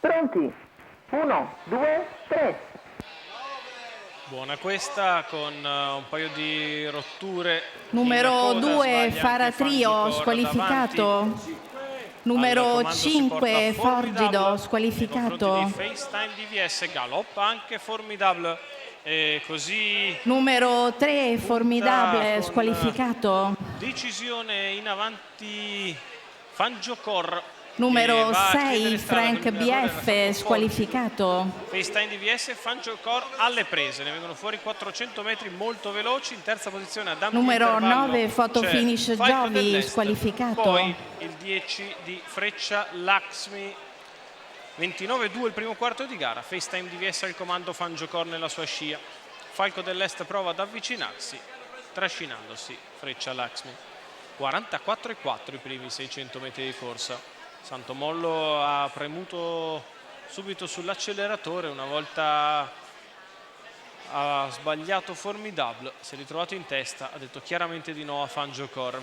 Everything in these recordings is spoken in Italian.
Pronti? 1, 2, 3. Buona questa con un paio di rotture. Numero 2 Faratrio squalificato. Numero 5 Forgido squalificato. FaceTime DVS galoppa anche Formidable. E così Numero 3 Formidable squalificato. decisione in avanti Fangiocor. Numero 6 Frank BF squalificato. FaceTime DVS, Fangiocor alle prese, ne vengono fuori 400 metri molto veloci. In terza posizione ad ampio Numero intervallo 9 Photo Finish Falco Giovi dell'Est, squalificato. poi il 10 di Freccia Laxmi. 29-2 il primo quarto di gara. FaceTime DVS al comando, Fangiocor nella sua scia. Falco dell'Est prova ad avvicinarsi trascinandosi Freccia Laxmi. 44,4 i primi 600 metri di corsa. Santomollo ha premuto subito sull'acceleratore una volta ha sbagliato Formidable, si è ritrovato in testa, ha detto chiaramente di no a Fangiocor.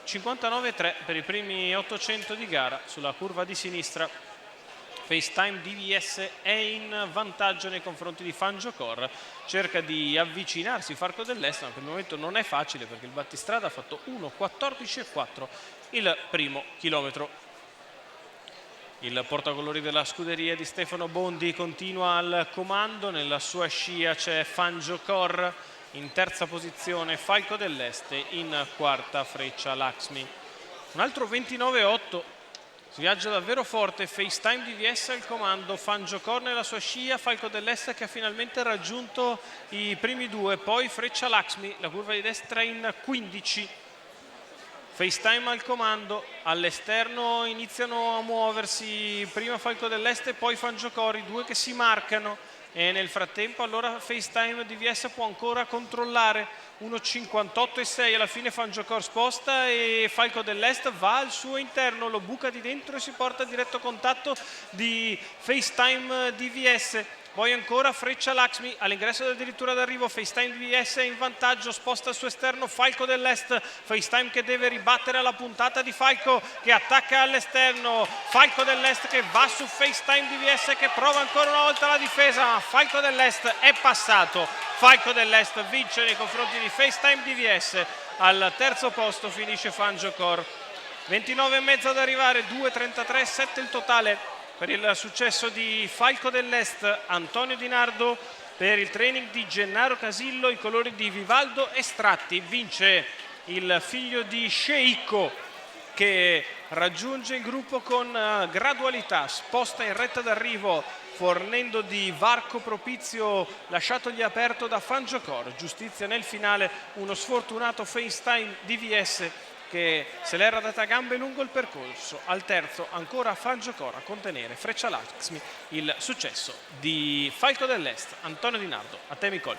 59,3 per i primi 800 di gara sulla curva di sinistra. FaceTime DVS è in vantaggio nei confronti di Fangiocor, cerca di avvicinarsi Falco dell'Est, ma per il momento non è facile perché il battistrada ha fatto 1,14,4 il primo chilometro. Il portacolori della scuderia di Stefano Bondi continua al comando, nella sua scia c'è Fangiocor, in terza posizione Falco dell'Est, in quarta Freccia Laxmi. Un altro 29,8, si viaggia davvero forte, FaceTime DVS al comando, Fangiocor nella sua scia, Falco dell'Est che ha finalmente raggiunto i primi due, poi Freccia Laxmi, la curva di destra in 15. FaceTime al comando, all'esterno iniziano a muoversi prima Falco dell'Est e poi Fangiocor, i due che si marcano, e nel frattempo allora FaceTime DVS può ancora controllare. 1,58,6, alla fine Fangiocor sposta e Falco dell'Est va al suo interno, lo buca di dentro e si porta a diretto contatto di FaceTime DVS. Poi ancora Freccia Laxmi all'ingresso addirittura d'arrivo, FaceTime DVS è in vantaggio, sposta il suo esterno Falco dell'Est, FaceTime che deve ribattere alla puntata di Falco che attacca all'esterno, Falco dell'Est che va su FaceTime DVS che prova ancora una volta la difesa, ma Falco dell'Est è passato, Falco dell'Est vince nei confronti di FaceTime DVS, al terzo posto finisce Fangiocor. 29,5 ad arrivare, 2,33,7 il totale per il successo di Falco dell'Est. Antonio Di Nardo per il training di Gennaro Casillo, i colori di Vivaldo Estratti. Vince il figlio di Sceicco che raggiunge il gruppo con gradualità, sposta in retta d'arrivo fornendo di varco propizio lasciatogli aperto da Fangiocor. Giustizia nel finale, uno sfortunato FaceTime DVS che se l'era data a gambe lungo il percorso. Al terzo ancora Fangiocor a contenere Freccia Laxmi. Il successo di Falco dell'Est. Antonio Di Nardo, a te Nicole.